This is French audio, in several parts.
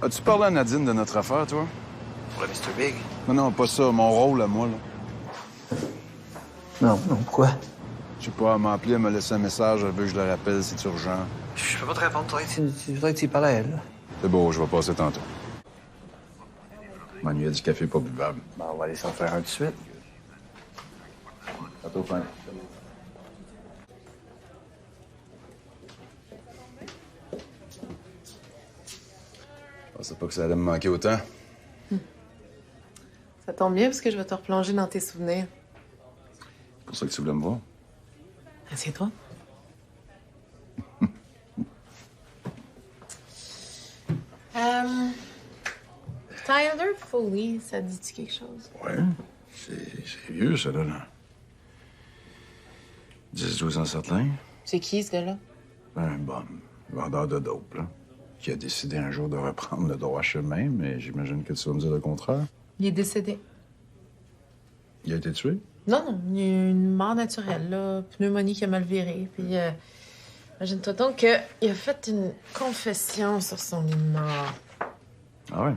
As-tu parlé à Nadine de notre affaire, toi? Pour le Mr. Big? Non, pas ça. Mon rôle à moi, là. Non, pourquoi? Je sais pas, elle m'a appelé, elle m'a laissé un message, elle veut que je le rappelle, c'est urgent. Je peux pas te répondre, toi. Tu voudrais que tu y parles à elle, là. C'est beau, je vais passer tantôt. Manu a du café pas buvable. Ben, on va aller s'en faire un tout de suite. À toi, fin. Je pensais pas que ça allait me manquer autant. Ça tombe bien parce que je vais te replonger dans tes souvenirs. C'est pour ça que tu voulais me voir. Assieds-toi. Tyler Foley, ça te dit quelque chose? Ouais. C'est vieux, ça, là. 10-12 ans certain. C'est qui, ce gars-là? Un vendeur de dope, là. Qui a décidé un jour de reprendre le droit chemin, mais j'imagine que tu vas me dire le contraire. Il est décédé. Il a été tué? Non, il y a eu une mort naturelle, là. Pneumonie qui a mal viré. Puis, imagine-toi donc qu'il a fait une confession sur son lit de mort. Ah ouais?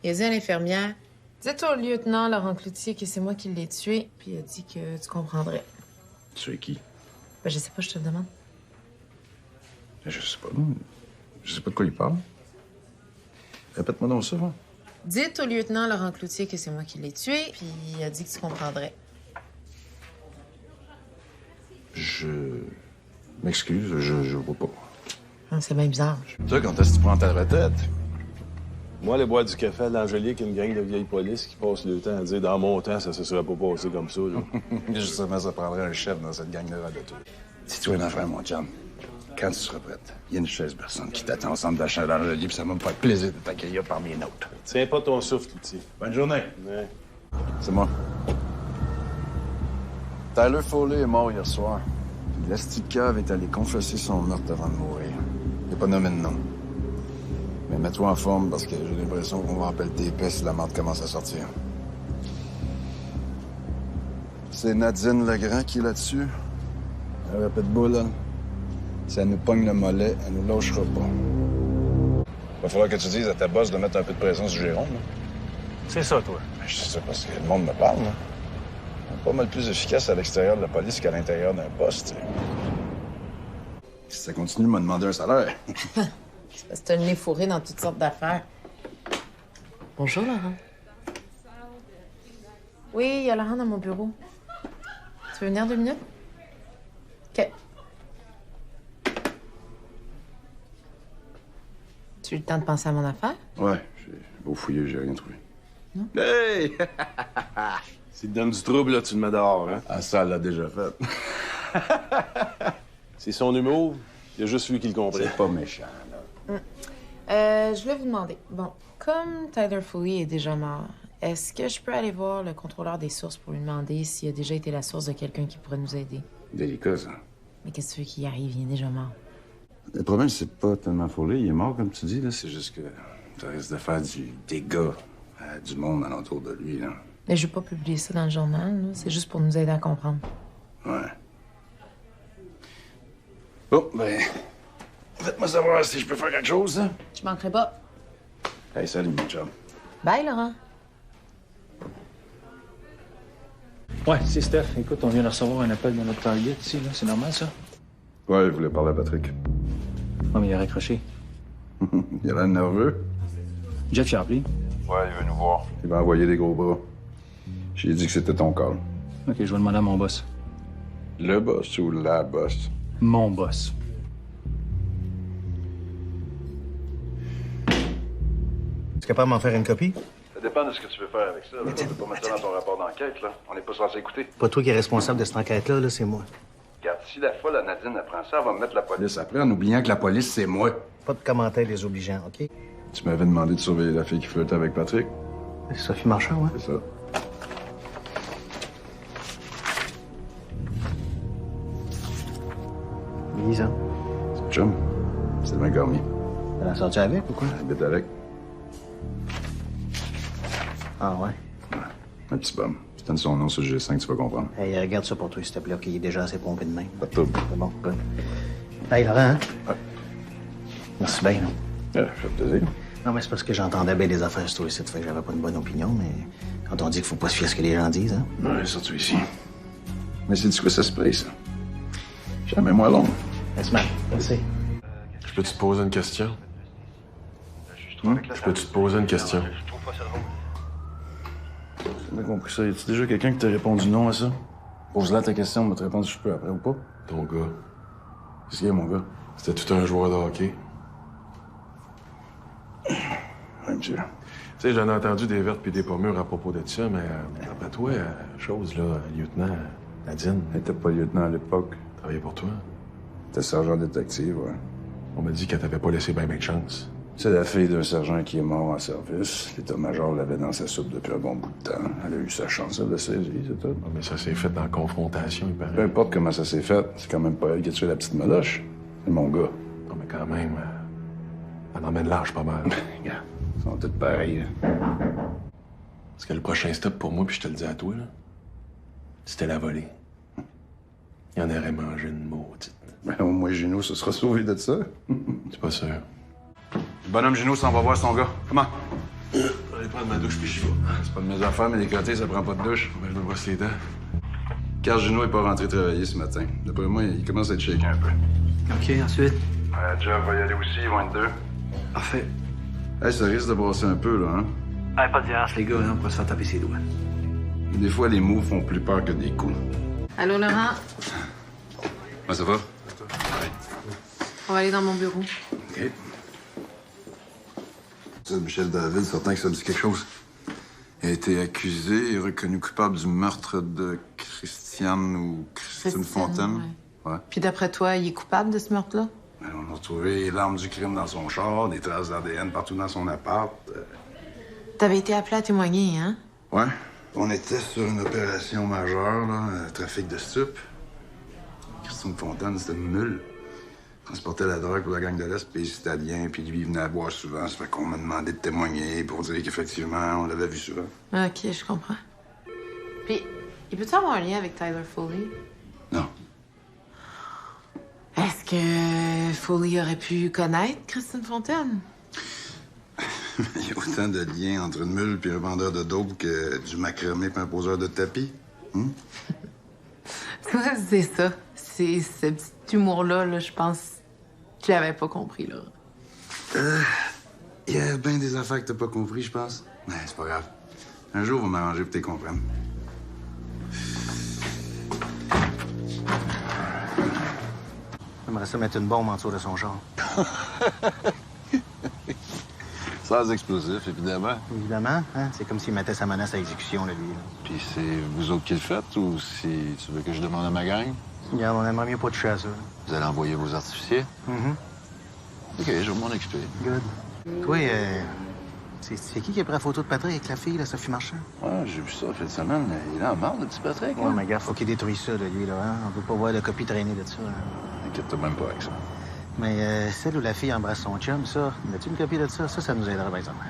Il a dit à l'infirmière, dites au lieutenant Laurent Cloutier que c'est moi qui l'ai tué, puis il a dit que tu comprendrais. Tu es qui? Ben, je sais pas, je te le demande. Je sais pas, non. Je sais pas de quoi il parle. Répète-moi donc ça, va. Dites au lieutenant Laurent Cloutier que c'est moi qui l'ai tué, puis il a dit que tu comprendrais. Je m'excuse, je vois pas. Ah, c'est bien bizarre. Toi, quand est-ce que tu prends ta retraite? Moi, aller boire du café à l'Angélique, une gang de vieilles polices qui passent le temps à dire « Dans mon temps, ça se serait pas passé comme ça. » Justement, ça prendrait un chef dans cette gang de radoteux. Si tu es une affaire, mon chum, quand tu seras prête, il y a une chaise personne qui t'attend ensemble d'achat dans le lit, puis ça va me faire plaisir de t'accueillir parmi les nôtres. Tiens pas ton souffle, Cloutier. Bonne journée. Ouais. C'est moi. Tyler Foley est mort hier soir. L'esti de cave est allé confesser son meurtre avant de mourir. Il n'a pas nommé de nom. Mais mets-toi en forme parce que j'ai l'impression qu'on va en pelleter épais si la marde commence à sortir. C'est Nadine Legrand qui est là-dessus. Elle répète boule, là. Si elle nous pogne le mollet, elle nous lâchera pas. Va falloir que tu dises à ta boss de mettre un peu de pression sur Jérôme, là. C'est ça, toi. Je sais ça parce que le monde me parle, là. On est pas mal plus efficace à l'extérieur de la police qu'à l'intérieur d'un poste, tu sais. Si ça continue, m'a demandé un salaire. C'est parce que t'as le nez fourré dans toutes sortes d'affaires. Bonjour, Laurent. Oui, il y a Laurent dans mon bureau. Tu veux venir 2 minutes? OK. Tu as eu le temps de penser à mon affaire? Ouais, j'ai beau fouiller, j'ai rien trouvé. Non? Hey! S'il te donne du trouble, là, tu le mets dehors, hein? Ah, ça, elle l'a déjà fait. C'est son humour. Il y a juste lui qui le comprend. C'est pas méchant, là. Je voulais vous demander. Bon, comme Tyler Foley est déjà mort, est-ce que je peux aller voir le contrôleur des sources pour lui demander s'il a déjà été la source de quelqu'un qui pourrait nous aider? Délicat, ça. Mais qu'est-ce que tu veux qu'il arrive? Il est déjà mort. Le problème, c'est pas tellement Foley. Il est mort, comme tu dis, là. C'est juste que ça risque de faire du dégât à du monde alentour de lui, là. Mais je veux pas publier ça dans le journal, là. C'est juste pour nous aider à comprendre. Ouais. Bon, ben... Faites-moi savoir si je peux faire quelque chose, hein? Je manquerai pas. Hey, salut, mon chum. Bye, Laurent. Ouais, c'est Steph. Écoute, on vient de recevoir un appel de notre target ici, là. C'est normal, ça? Ouais, je voulais parler à Patrick. Ouais, mais il a raccroché. Il a l'air nerveux. Jeff, il a appelé. Ouais, il veut nous voir. Il va envoyer des gros bras. J'ai dit que c'était ton call. OK, je vais demander à mon boss. Le boss ou la boss? Mon boss. Tu es capable de m'en faire une copie? Ça dépend de ce que tu veux faire avec ça. Là. Tu peux pas mettre ça dans ton rapport d'enquête, là. On n'est pas censé écouter. Pas toi qui es responsable de cette enquête-là, là, c'est moi. Regarde, si la folle à Nadine apprend ça, elle va me mettre la police après en oubliant que la police, c'est moi. Pas de commentaires désobligeants, OK? Tu m'avais demandé de surveiller la fille qui flirtait avec Patrick. C'est Sophie Marchand, ouais? C'est ça. Lisa. C'est le chum. C'est le Garnier. Elle a sorti avec ou quoi? Elle habite avec. Ah, ouais? Ouais. Un petit bum. Tu donnes son nom sur le G5, tu vas comprendre. Hey, regarde ça pour toi, s'il te plaît, OK? Il est déjà assez pompé de même. Pas de trouble. C'est bon, good. Hey, Laurent, hein? Ouais. Merci bien, non? Ça fait plaisir. Non, mais c'est parce que j'entendais bien des affaires sur ici, fait que j'avais pas une bonne opinion, mais quand on dit qu'il faut pas se fier à ce que les gens disent, hein. Ouais, surtout ici. Mais c'est quoi ça se paye, ça? J'ai la mémoire longue. Yes, man. Merci. Je peux te poser une question? Je peux te poser une question? J'ai bien compris ça. Y a-tu déjà quelqu'un qui t'a répondu non à ça? Pose-la ta question, on va te répondre si je peux après ou pas. Ton gars, Qu'est-ce qu'il y a, mon gars? c'était tout un joueur de hockey. Oui, monsieur. Tu sais, j'en ai entendu des vertes puis des pommures à propos de ça, mais d'après toi, chose, là, lieutenant, Nadine, T'étais pas lieutenant à l'époque. travaillait pour toi. T'étais sergent détective, ouais. On m'a dit qu'elle t'avait pas laissé bien de chance. C'est la fille d'un sergent qui est mort en service. L'état-major l'avait dans sa soupe depuis un bon bout de temps. Elle a eu sa chance, elle l'a saisi, c'est tout. Ah, mais ça s'est fait dans la confrontation, il Peu paraît. importe comment ça s'est fait, c'est quand même pas elle qui a tué la petite Meloche. C'est mon gars. Non, mais quand même, elle emmène large pas mal. Regarde, ils sont tous pareils. Hein. Parce que le prochain stop pour moi, puis je te le dis à toi, là, c'était la volée. Il en aurait mangé une maudite. Ben, au moins, Gino se sera sauvé de ça. C'est pas sûr. Le bonhomme Gino s'en va voir son gars. Comment? Allez prendre ma douche, puis j'y vais. C'est pas de mes affaires, mais les crottés, ça prend pas de douche. Ben, je me brosse les dents. Car Gino est pas rentré travailler ce matin. D'après moi, il commence à être shaké un peu. OK, ensuite. Jeff va y aller aussi, ils vont être deux. Parfait. Hey, ça risque de brasser un peu, là, hein? Hey, pas de violence, les gars, hein, on pourrait se faire taper ses doigts. Des fois, les mots font plus peur que des coups. Allô, Laurent? Comment ça va? On va aller dans mon bureau. OK. Ça, Michel David, certain que ça me dit quelque chose. Il a été accusé et reconnu coupable du meurtre de Christiane ou Christine Fontaine. Ouais. Puis d'après toi, il est coupable de ce meurtre-là? Ben, on a retrouvé l'arme du crime dans son char, des traces d'ADN partout dans son appart. T'avais été appelé à témoigner, hein? Ouais. On était sur une opération majeure, là, trafic de stupes. Christine Fontaine, c'était une mule. Transportait la drogue pour la gang de l'Est, puis les Italiens, puis lui, il venait à boire souvent. Ça fait qu'on m'a demandé de témoigner pour dire qu'effectivement, on l'avait vu souvent. OK, je comprends. Puis, il peut-tu avoir un lien avec Tyler Foley? Non. Est-ce que Foley aurait pu connaître Christine Fontaine? Il y a autant de liens entre une mule puis un vendeur de dope que du macramé puis un poseur de tapis. C'est ça. C'est ce petit humour-là, là, je pense. Je l'avais pas compris, là. Il y a bien des affaires que t'as pas compris, je pense. Mais c'est pas grave. Un jour, on va m'arranger pour que t'es comprennes. J'aimerais ça mettre une bombe en dessous de son genre. Sans explosif, évidemment. Évidemment, hein? C'est comme s'il mettait sa menace à exécution, là, lui. Là. Puis c'est vous autres qui le faites ou si tu veux que je demande à ma gang? Regarde, on aimerait mieux pas toucher à ça. Vous allez envoyer vos artificiers? OK, je vais m'en occuper. Good. Toi, c'est qui a pris la photo de Patrick avec la fille, là, Sophie Marchand? Ouais, j'ai vu ça fait une semaine. Il est en marre, le petit Patrick. Ouais, mais gars, faut qu'il détruise ça, de lui, là, hein? On peut pas voir de copie traîner de ça, là. Inquiète-toi même pas avec ça. Mais celle où la fille embrasse son chum, ça, as-tu une copie de ça? Ça nous aiderait, par exemple.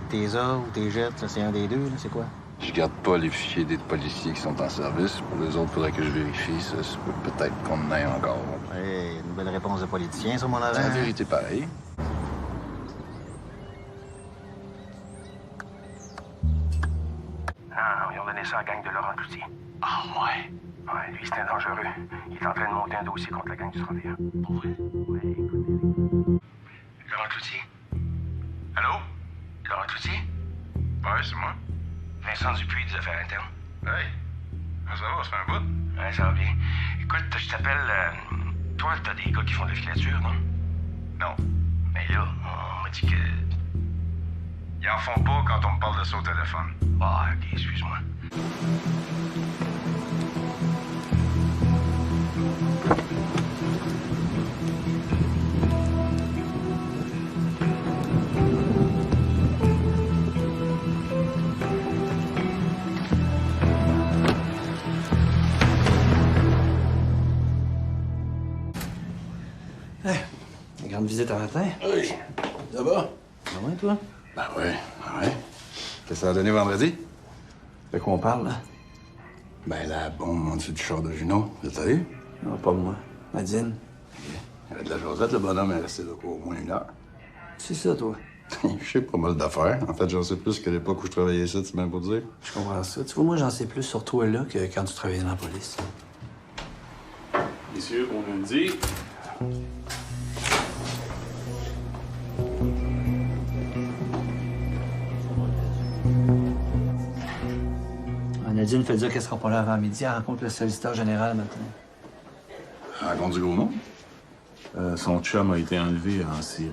Tes as ou tes jettes, ça, c'est un des deux, là, c'est quoi? Je garde pas les fichiers des policiers qui sont en service. Pour les autres, faudrait que je vérifie. Ça se peut peut-être qu'on en ait encore. Hey, une belle réponse de politicien, sur mon C'est avant. la vérité pareil. Non, ils ont donné ça à la gang de Laurent Cloutier. Ah, ouais? Ouais, lui, c'était dangereux. Il est en train de monter un dossier contre la gang du 31. Pour vrai? Oui, écoutez. Laurent Cloutier? Allô? Laurent Cloutier? Ouais, c'est moi. Vincent Dupuis des Affaires internes. Hey, ça va, ça fait un bout. Ouais, ça va bien. Écoute, je t'appelle... toi, t'as des gars qui font de la filature, non? Non. Mais là, on m'a dit que... Ils en font pas quand on me parle de ça au téléphone. Ah, OK, excuse-moi. Grande visite à matin. Oui. Ça va? Ah ouais, toi? Ben ouais, ouais. Qu'est-ce que ça a donné vendredi? De quoi on parle, là? Ben la bombe en dessous du char de Juno. Vous êtes allé? Non, pas moi. Nadine. Il y avait de la Josette, le bonhomme est resté là pour au moins 1 heure. C'est ça, toi. Je sais pas mal d'affaires. En fait, j'en sais plus qu'à l'époque où je travaillais ici, c'est bien pour dire. Je comprends ça. Tu vois, moi, j'en sais plus sur toi, là, que quand tu travaillais dans la police. Messieurs, bon lundi. Nadine fait dire qu'elle sera pas là avant midi. Elle rencontre le solliciteur général maintenant. Elle rencontre du gros monde? Son chum a été enlevé en Syrie.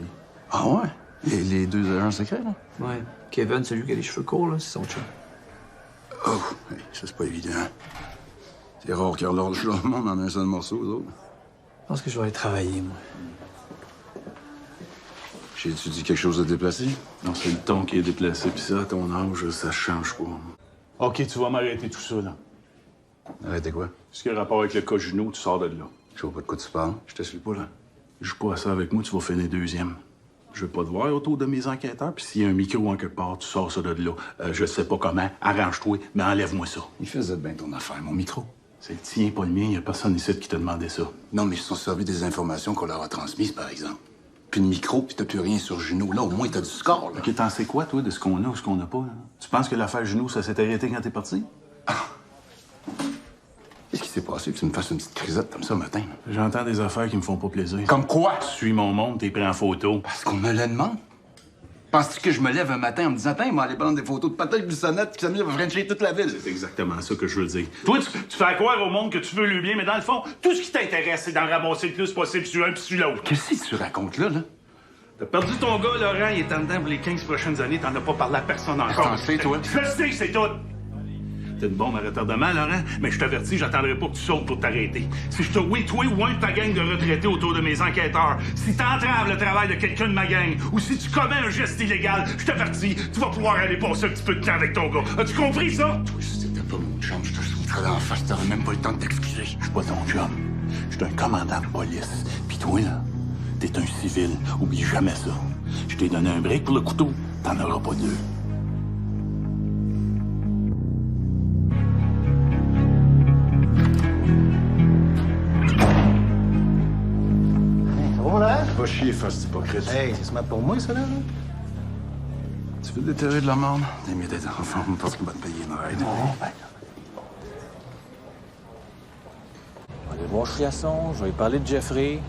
Ah ouais? Les deux agents secrets, là? Ouais. Kevin, celui qui a les cheveux courts, là, c'est son chum. Oh, hey, ça, c'est pas évident. C'est rare qu'il relâche le monde en un seul morceau, eux autres. Je pense que je vais aller travailler, moi. J'ai-tu dit quelque chose de déplacé? Non, c'est le ton qui est déplacé, puis ça, à ton âge, ça change pas. OK, tu vas m'arrêter tout ça, là. Arrêtez quoi? Ce qui a rapport avec le cas Junot, tu sors de là. Je vois pas de quoi tu parles. Je te suis pas, là. Joue pas à ça avec moi, tu vas finir deuxième. Je veux pas te voir autour de mes enquêteurs, puis s'il y a un micro en quelque part, tu sors ça de là. Je sais pas comment, arrange-toi, mais enlève-moi ça. Il faisait bien ton affaire, mon micro. C'est le tien, pas le mien, y a personne ici qui t'a demandé ça. Non, mais ils se sont servis des informations qu'on leur a transmises, par exemple. Puis de micro, puis t'as plus rien sur Juno. Là, au moins, t'as du score, là. OK, t'en sais quoi, toi, de ce qu'on a ou ce qu'on n'a pas, là? Tu penses que l'affaire Junot, ça s'est arrêté quand t'es parti? Qu'est-ce qui s'est passé que tu me fasses une petite crisette comme ça, matin? Là? J'entends des affaires qui me font pas plaisir. Comme quoi? Suis mon monde, t'es pris en photo. Parce qu'on me le demande. Penses-tu que je me lève un matin en me disant, attends, il m'a aller prendre des photos de Patrick Bissonnette puis Samir va frencher toute la ville? C'est exactement ça que je veux dire. Toi, tu fais croire au monde que tu veux le bien, mais dans le fond, tout ce qui t'intéresse, c'est d'en ramasser le plus possible sur un puis sur l'autre. Qu'est-ce que tu racontes là? T'as perdu ton gars, Laurent, il est en dedans pour les 15 prochaines années, t'en as pas parlé à personne encore. T'en sais, toi? Je le sais, c'est tout! T'es une bombe à retardement, Laurent, mais je t'avertis, j'attendrai pas que tu sautes pour t'arrêter. Si je te oui, toi ou un de ta gang de retraités autour de mes enquêteurs, si t'entraves le travail de quelqu'un de ma gang, ou si tu commets un geste illégal, je t'avertis, tu vas pouvoir aller passer un petit peu de temps avec ton gars. As-tu compris ça? Toi, si t'étais pas mon chum, je te soumettrais d'en face, t'aurais même pas le temps de t'excuser. Je suis pas ton chum. Je suis un commandant de police. Puis toi, là, t'es un civil. Oublie jamais ça. Je t'ai donné un break pour le couteau, t'en auras pas deux. Pas chier, face hypocrite. Hey, c'est smart pour moi, ça, là? Tu veux déterrer de la merde? T'es mieux d'être en forme parce qu'on va te payer une ride. On va aller voir Chiasson, je vais lui parler de Jeffrey.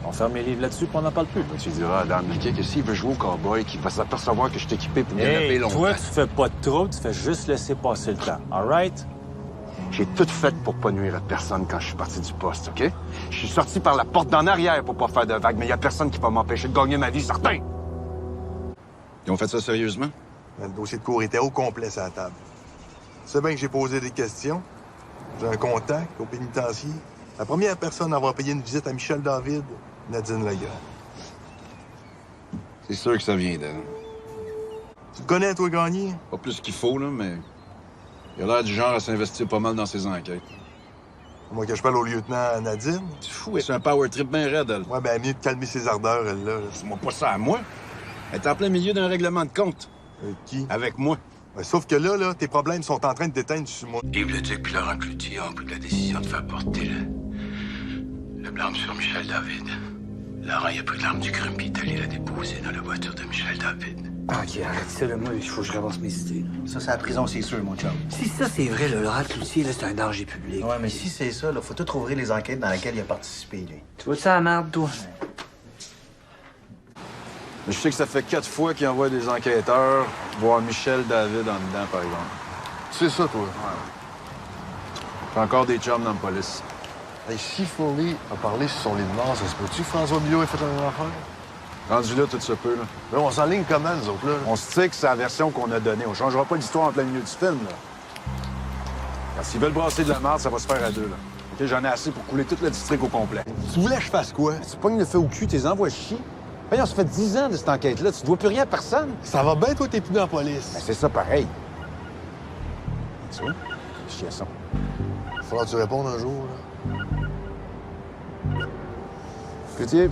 On ferme les livres là-dessus, puis on n'en parle plus. Tu diras à Dan Mickey que s'il veut jouer au cowboy, qu'il va s'apercevoir que je suis équipé pour gagner Hey, longtemps. toi, tu fais pas de trouble, tu fais juste laisser passer le temps. All right? J'ai tout fait pour pas nuire à personne quand je suis parti du poste, OK? Je suis sorti par la porte d'en arrière pour pas faire de vagues, mais il y a personne qui va m'empêcher de gagner ma vie, certain! Ils ont fait ça sérieusement? Le dossier de cours était au complet sur la table. C'est bien que j'ai posé des questions. J'ai un contact au pénitencier. La première personne à avoir payé une visite à Michel David, Nadine Legrand. C'est sûr que ça vient d'elle. Tu le connais, toi, Gagné? Pas plus qu'il faut, là, mais... Il a l'air du genre à s'investir pas mal dans ses enquêtes. Moi, que je parle au lieutenant Nadine. Tu fou, c'est un power trip bien raide, elle. Ouais, ben, mieux de calmer ses ardeurs, elle, là. Dis-moi pas ça à moi. Elle est en plein milieu d'un règlement de compte. Qui? Avec moi. Ben, sauf que là, tes problèmes sont en train de déteindre sur moi. Yves Leduc puis Laurent Cloutier ont pris la décision de faire porter le blâme sur Michel David. Laurent, il a pris l'arme du crime puis est allé la déposer dans la voiture de Michel David. OK, arrête ça, là. Moi, il faut que je ramasse mes idées. Ça, c'est la prison, c'est sûr, mon chum. Si ça, c'est vrai, là, Laurent Cloutier, là, c'est un danger public. Ouais, mais si c'est ça, là, faut tout ouvrir les enquêtes dans lesquelles il a participé, lui. Tu vois ça à la merde, toi? Je sais que ça fait 4 fois qu'il envoie des enquêteurs voir Michel David en dedans, par exemple. C'est ça, toi. J'ai encore des chums dans la police. Hey, si Foley a parlé sur son lit de mort, ça se peut-tu que François Millot ait fait un affaire? Rendu là, tout se peut, là. Là, on s'enligne comment, nous autres, là? On se tire que c'est la version qu'on a donnée. On changera pas l'histoire en plein milieu du film, là. Car s'ils veulent brasser de la merde, ça va se faire à deux, là. OK, j'en ai assez pour couler tout le district au complet. Tu voulais que je fasse quoi? Tu pognes le feu au cul, t'es envoies chier. Voyons, ça fait 10 ans de cette enquête-là. Tu dois plus rien à personne. Ça va bien, toi, t'es plus dans la police. Ben, c'est ça, pareil. Tu vois? Chiasson. Il faudra que tu répondes un jour, là. Cloutier,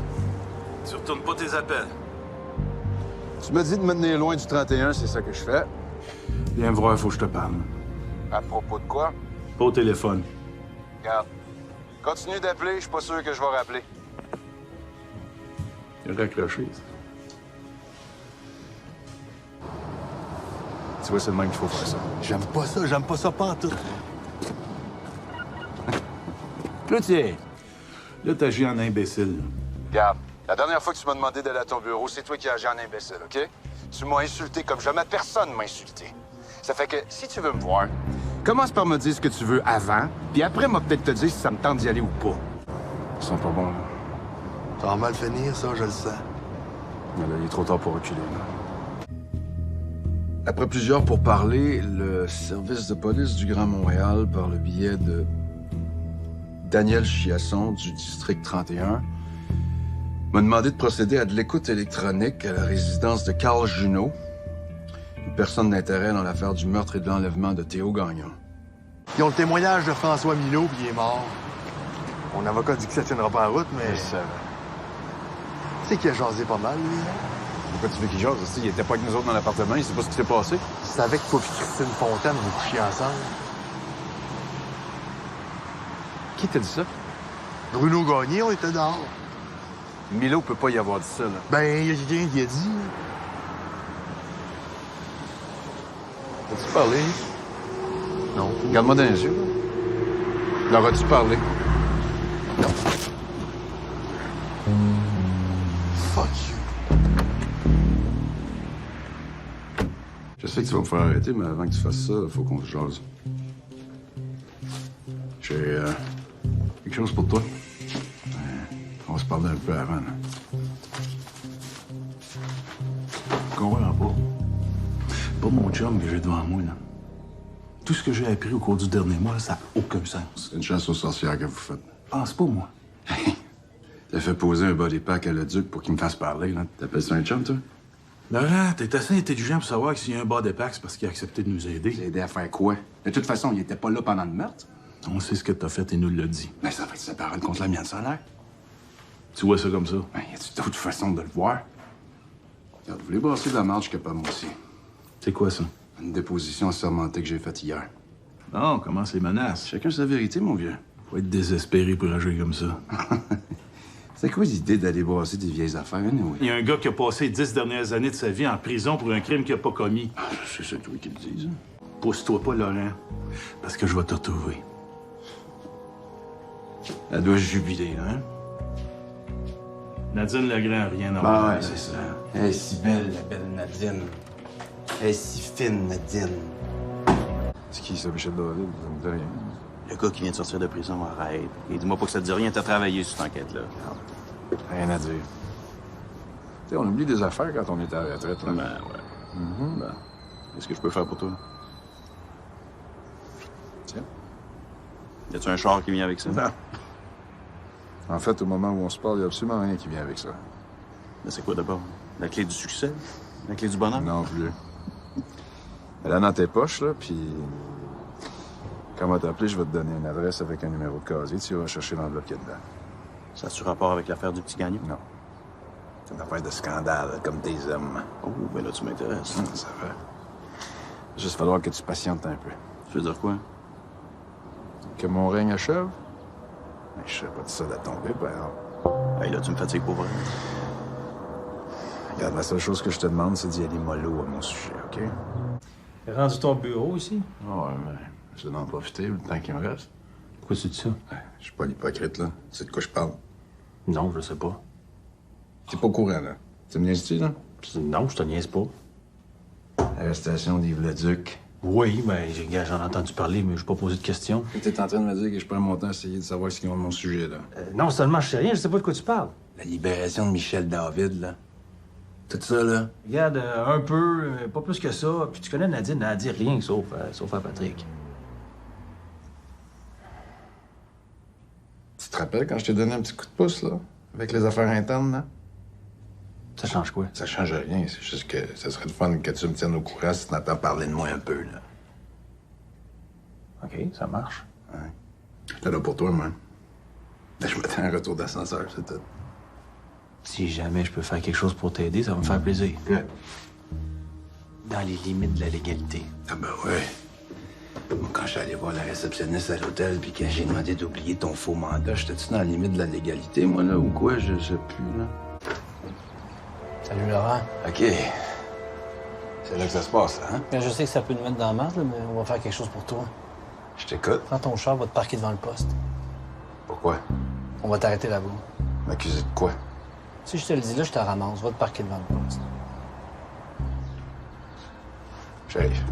Tu retournes pas tes appels. tu m'as dit de me tenir loin du 31, c'est ça que je fais. Viens me voir, faut que je te parle. À propos de quoi? Pas au téléphone. Regarde. Continue d'appeler, je suis pas sûr que je vais rappeler. Il a raccroché. Tu vois, c'est le même qu'il faut faire ça. J'aime pas ça pas en tout. Cloutier, là, t'agis en imbécile. Regarde, la dernière fois que tu m'as demandé d'aller à ton bureau, c'est toi qui as agi en imbécile, OK? Tu m'as insulté comme jamais personne m'a insulté. Ça fait que, si tu veux me voir, commence par me dire ce que tu veux avant, puis après, moi peut-être te dire si ça me tente d'y aller ou pas. Ils sont pas bons, là. Ça va mal finir, ça, je le sens. Mais là, il est trop tard pour reculer, là. Après plusieurs pourparlers, le service de police du Grand Montréal, par le biais de Daniel Chiasson du district 31, m'a demandé de procéder à de l'écoute électronique à la résidence de Carl Junot, une personne d'intérêt dans l'affaire du meurtre et de l'enlèvement de Théo Gagnon. Ils ont le témoignage de François Mineault, puis il est mort. Mon avocat dit que ça tiendra pas en route, mais... Je savais. Tu sais qu'il a jasé pas mal, lui. Pourquoi tu veux qu'il jase? Il était pas avec nous autres dans l'appartement, il sait pas ce qui s'est passé. C'est avec toi et Christine Fontaine, vous couchiez ensemble. Qui t'a dit ça? Bruno Gagné, on était dehors. Milo peut pas y avoir dit ça, là. Ben, il y a quelqu'un qui a dit. As-tu parlé? Non. Regarde-moi dans les yeux. Leur as-tu parlé? Non. Fuck you. Je sais que tu vas me faire arrêter, mais avant que tu fasses ça, il faut qu'on se jase. J'ai quelque chose pour toi. On va se parler un peu avant, là. Je comprends pas. Pas mon chum que j'ai devant moi, là. Tout ce que j'ai appris au cours du dernier mois, ça n'a aucun sens. C'est une chasse aux sorcières que vous faites. Pense pas, moi. T'as fait poser un body pack à le duc pour qu'il me fasse parler, là. T'appelles ça un chum, toi? Laurent, t'es assez intelligent pour savoir que s'il y a un bas de pack, c'est parce qu'il a accepté de nous aider. Aider à faire quoi? De toute façon, il était pas là pendant le meurtre. On sait ce que t'as fait et nous l'a dit. Mais ça fait sa parole contre la mienne, ça a l'air. Tu vois ça comme ça? Ben, y a-tu d'autres façons de le voir? Regarde, vous voulez brasser de la marge, je suis capable, moi aussi. C'est quoi ça? Une déposition assermentée que j'ai faite hier. Bon, commence les menaces. Chacun sa vérité, mon vieux. Faut être désespéré pour agir comme ça. C'est quoi l'idée d'aller brasser des vieilles affaires, anyway? Il y a un gars qui a passé 10 dernières années de sa vie en prison pour un crime qu'il n'a pas commis. Ah, c'est toi qui le dis, hein? Pousse-toi pas, Laurent, parce que je vais te retrouver. Elle doit jubiler, hein? Nadine Legrand, rien à Ah voir. ouais, c'est ça. Elle est si belle, la belle Nadine. Elle est si fine, Nadine. C'est qui, ça, Michel David? Ça me dit rien. Le gars qui vient de sortir de prison, arrête. Et dis-moi pas que ça te dit rien, t'as travaillé sur cette enquête-là. Rien à dire. Tu sais, on oublie des affaires quand on est à la retraite, là. Ben, ouais. Ben, qu'est-ce que je peux faire pour toi? Tiens. Y a-tu un char qui vient avec ça? Non. En fait, au moment où on se parle, il n'y a absolument rien qui vient avec ça. Ben, c'est quoi d'abord? La clé du succès? La clé du bonheur? Non plus. Elle est dans tes poches, là, puis... Quand on va t'appeler, je vais te donner une adresse avec un numéro de casier. Tu vas chercher l'enveloppe qu'il y a dedans. Ça a-tu rapport avec l'affaire du petit gagnant? Non. C'est une affaire de scandale, comme des hommes. Oh, ben là, tu m'intéresses. Ça va. Il va juste falloir que tu patientes un peu. Tu veux dire quoi? Que mon règne achève? Mais je serais pas de ça à tomber, par exemple. Hey, là, tu me fatigues pour vrai. Regarde, la seule chose que je te demande, c'est d'y aller mollo à mon sujet, OK? T'as rendu ton bureau ici? Ah ouais, mais je vais en profiter le temps qu'il me reste. Pourquoi tu dis ça? Ouais, je suis pas l'hypocrite, là. C'est de quoi je parle. Non, je sais pas. T'es pas au courant, là. Tu me niaises-tu, là? Non, je te niaise pas. Arrestation d'Yves-le-Duc. Oui, ben, j'en ai entendu parler, mais je n'ai pas posé de questions. T'es en train de me dire que je prends mon temps à essayer de savoir ce qu'ils ont de mon sujet, là. Non, seulement, je sais rien, je sais pas de quoi tu parles. La libération de Michel David, là. Tout ça, là. Regarde, un peu, pas plus que ça. Puis tu connais Nadine, elle a dit rien sauf à Patrick. Tu te rappelles quand je t'ai donné un petit coup de pouce, là? Avec les affaires internes, là? Ça change quoi? Ça change rien. C'est juste que ça serait le fun que tu me tiennes au courant si tu entends parler de moi un peu, là. OK, ça marche. Ouais. J'étais là pour toi, moi. Là, je m'attends à un retour d'ascenseur, c'est tout. Si jamais je peux faire quelque chose pour t'aider, ça va me faire plaisir. Good. Dans les limites de la légalité. Ah ben ouais. Moi, quand je suis allé voir la réceptionniste à l'hôtel puis que j'ai demandé d'oublier ton faux mandat, j'étais-tu dans la limite de la légalité, moi, là, ou quoi? Je sais plus, là. Salut, Laurent. OK. C'est là que ça se passe, hein? Ben, je sais que ça peut nous mettre dans la merde, là, mais on va faire quelque chose pour toi. Je t'écoute. Prends ton char, va te parquer devant le poste. Pourquoi? On va t'arrêter là-bas. M'accuser de quoi? Si je te le dis là, je te ramasse. Va te parquer devant le poste. J'arrive.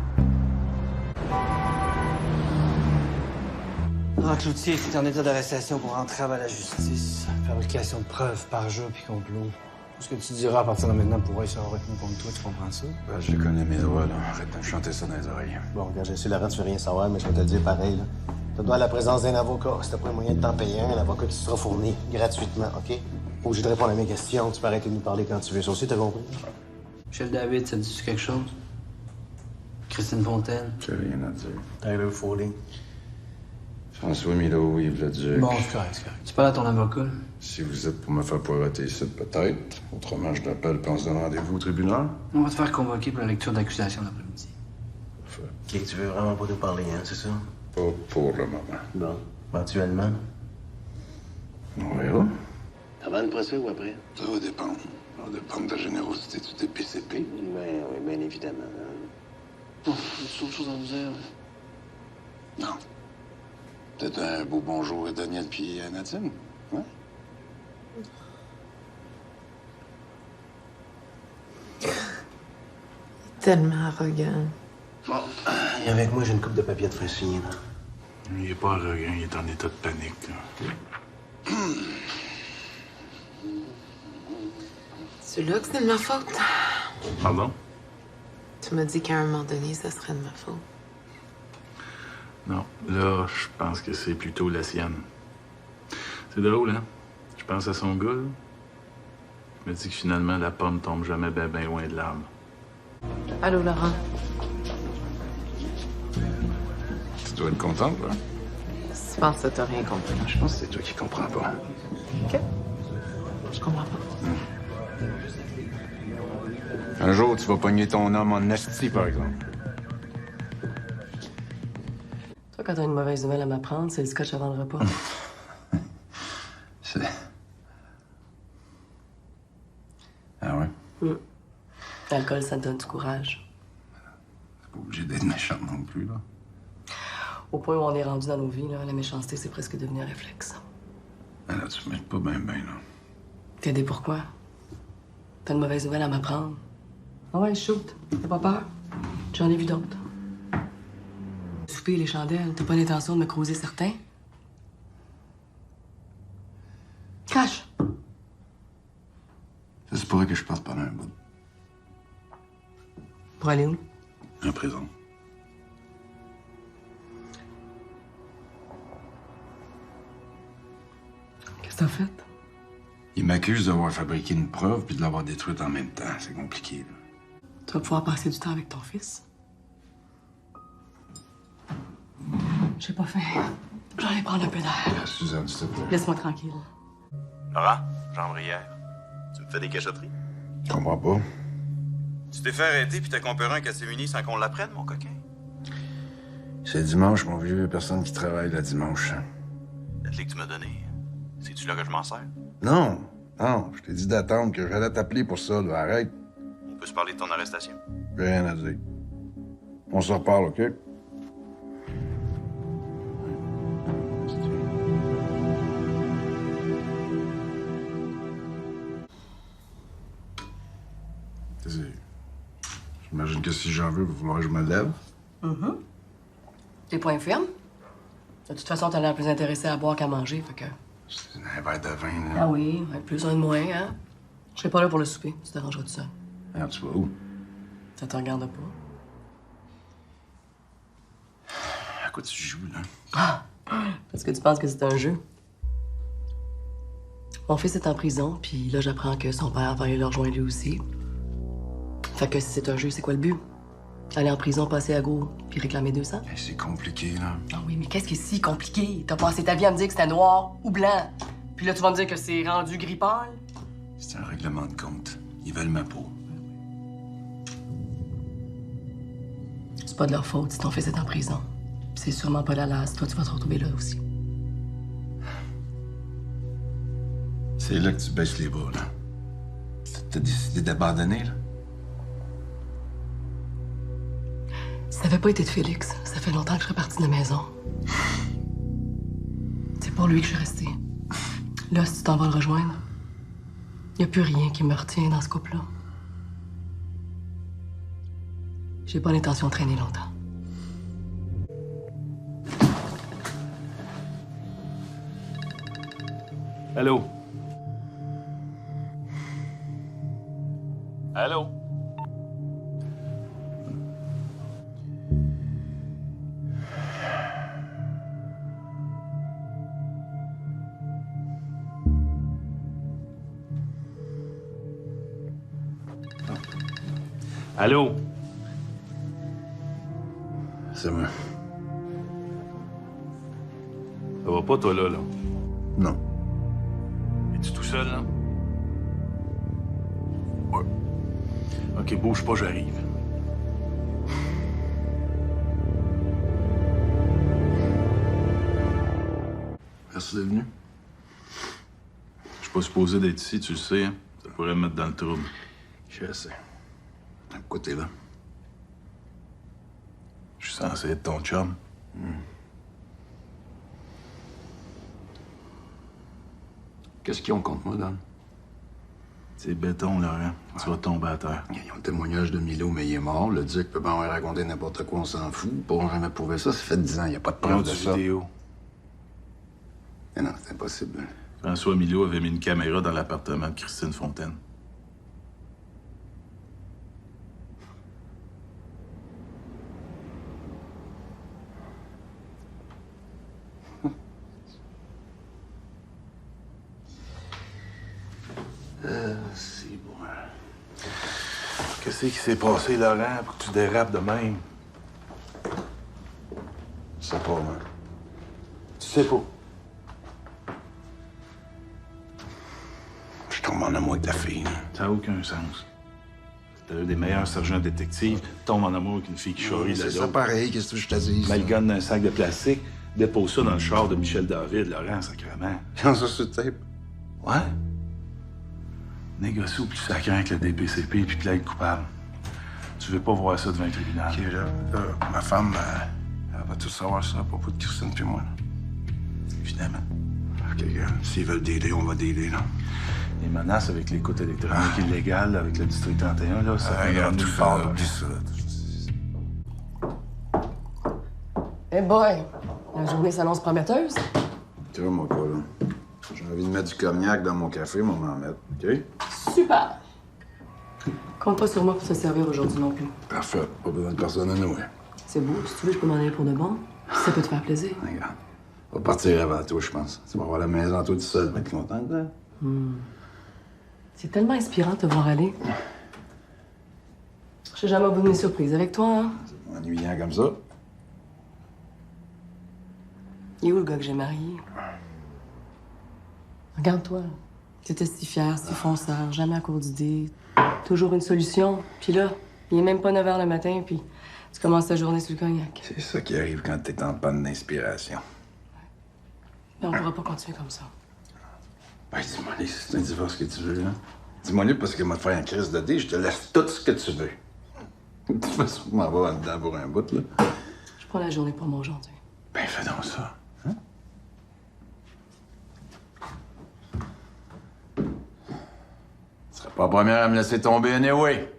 Laurent Cloutier est en état d'arrestation pour entrave à la justice, fabrication de preuves, parjure puis complot. Ce que tu diras à partir de maintenant pourra être retenu contre toi, tu comprends ça? Ben, je connais mes droits, là. Arrête de me chanter ça dans les oreilles. Bon, regarde, je suis Laurent, tu veux rien savoir, mais je vais te le dire pareil, là. Tu dois la présence d'un avocat. Si t'as pas un moyen de t'en payer un avocat qui sera fourni gratuitement, OK? Pas obligé de répondre à mes questions. Tu peux arrêter de nous parler quand tu veux. Ça aussi, t'as compris? Michel David, ça te dit quelque chose? Christine Fontaine? J'ai rien à dire. Tyler Foley. François Milo, Yves Leduc. Bon, c'est correct, c'est correct. Tu parles à ton avocat, là? Si vous êtes pour me faire poireauter ici, peut-être. Autrement, je t'appelle et on se donne rendez-vous au tribunal. On va te faire convoquer pour la lecture d'accusation l'après-midi. Parfait. OK, tu veux vraiment pas nous parler, hein, c'est ça? Pas pour le moment. Bon. Éventuellement. On verra. Avant le procès ou après? Ça va dépendre. Ça va dépendre de la générosité du DPCP. Ben, oui, bien évidemment. Bon, y a autre chose à vous dire? Non. Peut-être un beau bonjour à Daniel puis à Nadine. Ouais? Tellement arrogant. Bon, viens avec moi, j'ai une coupe de papier de faire signer, là. Il est pas arrogant, il est en état de panique. Là. C'est là que c'est de ma faute. Pardon? Tu m'as dit qu'à un moment donné, ça serait de ma faute. Non, là, je pense que c'est plutôt la sienne. C'est drôle, hein? Je pense à son gars, là. Je me dis que finalement, la pomme tombe jamais ben loin de l'arbre. Allô, Laurent? Tu dois être contente, là. Je pense que t'as rien compris. Je pense que c'est toi qui comprends pas. OK? Je comprends pas. Un jour, tu vas pogner ton homme en esti, par exemple. Toi, quand t'as une mauvaise nouvelle à m'apprendre, c'est le scotch avant le repas. C'est... Ah ouais? L'alcool, ça te donne du courage. T'es pas obligé d'être méchant non plus, là. Au point où on est rendu dans nos vies, là, la méchanceté, c'est presque devenu un réflexe. Ah là, tu m'aides pas bien, là. T'aider pourquoi? T'as une mauvaise nouvelle à m'apprendre. Ah ouais, shoot. T'as pas peur? J'en ai vu d'autres. Le souper, les chandelles, t'as pas l'intention de me creuser certains? Cache! Ça se pourrait que je parte pendant un bout. Pour aller où? En prison. Qu'est-ce que t'as fait? Il m'accuse d'avoir fabriqué une preuve puis de l'avoir détruite en même temps. C'est compliqué, là. Tu vas pouvoir passer du temps avec ton fils? J'ai pas faim. J'allais prendre un peu d'air. Suzanne, s'il te plaît. Laisse-moi tranquille. Laurent, Jean Brière, tu me fais des cachotteries? Je comprends pas. Tu t'es fait arrêter puis t'as compéré un cassé-muni sans qu'on l'apprenne, mon coquin? C'est dimanche, mon vieux. Personne qui travaille le dimanche. La clé que tu m'as donnée, c'est-tu là que je m'en sers? Non, non. Je t'ai dit d'attendre que j'allais t'appeler pour ça, là. Arrête. On peut se parler de ton arrestation? J'ai rien à dire. On se reparle, OK? J'imagine que si j'en veux, il va falloir que je me lève. Tes poings fermes? De toute façon, t'as l'air plus intéressé à boire qu'à manger, fait que... C'est un verre de vin, là. Ah oui, ouais, plus un de moins, hein? Je serai pas là pour le souper. Tu t'arrangeras tout seul. Merde, tu vas où? Ça te regarde pas. À quoi tu joues, là? Parce que tu penses que c'est un jeu. Mon fils est en prison, puis là, j'apprends que son père va aller le rejoindre lui aussi. Fait que si c'est un jeu, c'est quoi le but? Aller en prison, passer à go, puis réclamer 200? Hey, c'est compliqué, là. Ah oui, mais qu'est-ce qui est si compliqué? T'as passé ta vie à me dire que c'était noir ou blanc. Puis là, tu vas me dire que c'est rendu gris pâle? C'est un règlement de compte. Ils veulent ma peau. C'est pas de leur faute si ton fils est en prison. Puis c'est sûrement pas la lasse. Toi, tu vas te retrouver là aussi. C'est là que tu baisses les bras, là. T'as décidé d'abandonner, là? Si ça avait pas été de Félix, ça fait longtemps que je serais partie de la maison. C'est pour lui que je suis restée. Là, si tu t'en vas le rejoindre, y a plus rien qui me retient dans ce couple-là. J'ai pas l'intention de traîner longtemps. Allô? Allô? Allô? C'est moi. Ça va pas, toi, là? Non. Es-tu tout seul, là? Ouais. OK, bouge pas, j'arrive. Merci d'être venu. Je suis pas supposé d'être ici, tu le sais, hein? Ça pourrait me mettre dans le trouble. Je sais. Pourquoi t'es là? Je suis censé être ton chum. Qu'est-ce qu'ils ont contre moi, Dan? C'est béton, Laurent. Tu vas tomber à terre. Ils ont le témoignage de Milo, mais il est mort. Le duc peut pas en raconter n'importe quoi, on s'en fout. Ils pourront jamais prouver ça. Ça fait 10 ans, il n'y a pas de Ils ont preuve de du ça. vidéo. Mais non, c'est impossible. François Milot avait mis une caméra dans l'appartement de Christine Fontaine. C'est bon. Qu'est-ce qui s'est passé, Laurent, pour que tu dérapes de même? Je sais pas, moi. Tu sais pas. Je tombe en amour avec la fille, là. Ça n'a aucun sens. T'as un des meilleurs sergents détectives, tombe en amour avec une fille qui charrie C'est la ça l'autre. pareil, qu'est-ce que je te dis? Malgonne d'un sac de plastique, dépose ça dans le char de Michel David, Laurent, sacrément. Quand ça sur tape? Ouais? Négocie au plus sacré avec le DPCP puis plaide coupable. Tu veux pas voir ça devant le tribunal. OK, là, ma femme, elle va tout savoir ça à propos de Christine puis moi, là. Évidemment. OK, regarde, s'ils veulent dealer, on va dealer, là. Les menaces avec l'écoute électronique illégale, avec le district 31, là, ça Regarde, tout ça, là. oublie ça. Eh boy, la journée s'annonce prometteuse. Tu vois, moi, pas, là. J'ai envie de mettre du cognac dans mon café, moi, m'en mettre, OK? Super. Compte pas sur moi pour se servir aujourd'hui non plus. Parfait. Pas besoin de personne à nous, hein. C'est beau, si tu veux, je peux m'en aller pour de bon. Si ça peut te faire plaisir. Regarde. On va partir avant toi, je pense. Tu vas voir la maison, toi, tout seul. Tu vas être contente, là? C'est tellement inspirant de te voir aller. Je sais jamais au bout d'une surprise avec toi, hein? C'est ennuyant comme ça. Il est où le gars que j'ai marié? Regarde-toi. T'étais si fier, si fonceur, jamais à court d'idées. Toujours une solution. Puis là, il est même pas 9 h le matin, puis tu commences ta journée sur le cognac. C'est ça qui arrive quand t'es en panne d'inspiration. Mais on pourra pas continuer comme ça. Ben, dis-moi, c'est un divorce que tu veux, là. Dis-moi-le parce que moi, te faire un crise de dé, je te laisse tout ce que tu veux. De toute façon, je m'en vais en dedans pour un bout, là. Je prends la journée pour moi aujourd'hui. Ben, fais donc ça. Hein? Tu serais pas la première à me laisser tomber anyway.